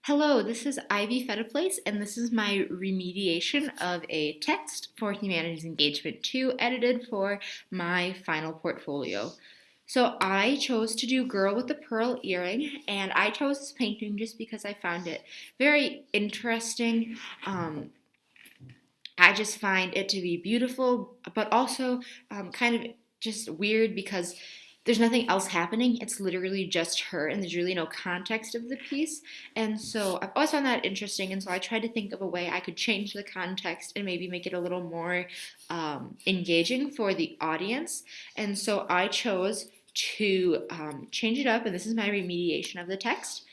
Hello, this is Ivy Fediplace, and this is my remediation of a text for Humanities Engagement 2 edited for my final portfolio. So I chose to do Girl with the Pearl Earring, and I chose this painting just because I found it very interesting. I just find it to be beautiful, but also kind of just weird because there's nothing else happening. It's literally just her, and there's really no context of the piece. And so I've always found that interesting. And so I tried to think of a way I could change the context and maybe make it a little more engaging for the audience. And so I chose to change it up, and this is my remediation of the text.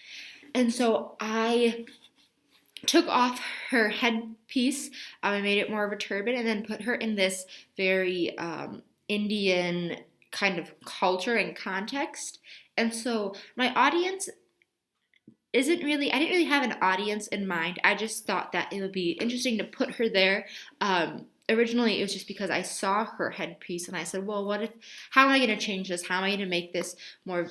And so I took off her headpiece. I made it more of a turban and then put her in this very Indian kind of culture and context. And so my audience I didn't really have an audience in mind. I just thought that it would be interesting to put her there. Originally, it was just because I saw her headpiece and I said, well, how am I going to change this? How am I going to make this more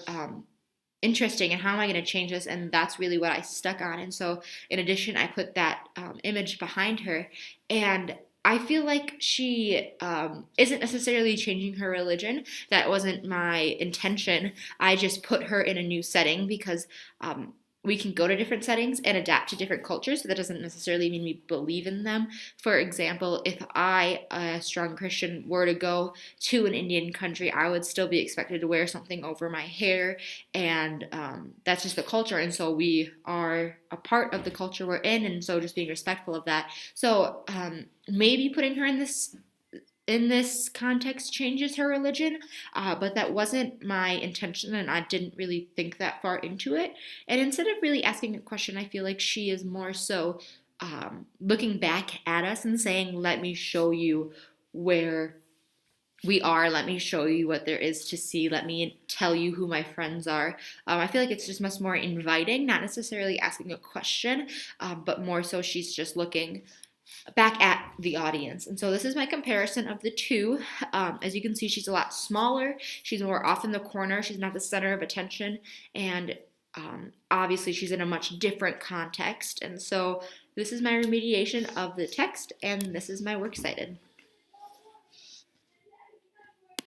interesting, and how am I going to change this? And that's really what I stuck on. And so in addition, I put that image behind her, and I feel like she isn't necessarily changing her religion. That wasn't my intention. I just put her in a new setting because we can go to different settings and adapt to different cultures. So that doesn't necessarily mean we believe in them. For example, if I, a strong Christian, were to go to an Indian country, I would still be expected to wear something over my hair. And that's just the culture. And so we are a part of the culture we're in. And so just being respectful of that. So maybe putting her in this context changes her religion, but that wasn't my intention, and I didn't really think that far into it. And instead of really asking a question, I feel like she is more so looking back at us and saying, let me show you where we are, let me show you what there is to see, let me tell you who my friends are. I feel like it's just much more inviting, not necessarily asking a question, but more so she's just looking back at the audience. And so this is my comparison of the two. As you can see, she's a lot smaller. She's more off in the corner. She's not the center of attention. And obviously she's in a much different context. And so this is my remediation of the text, and this is my works cited.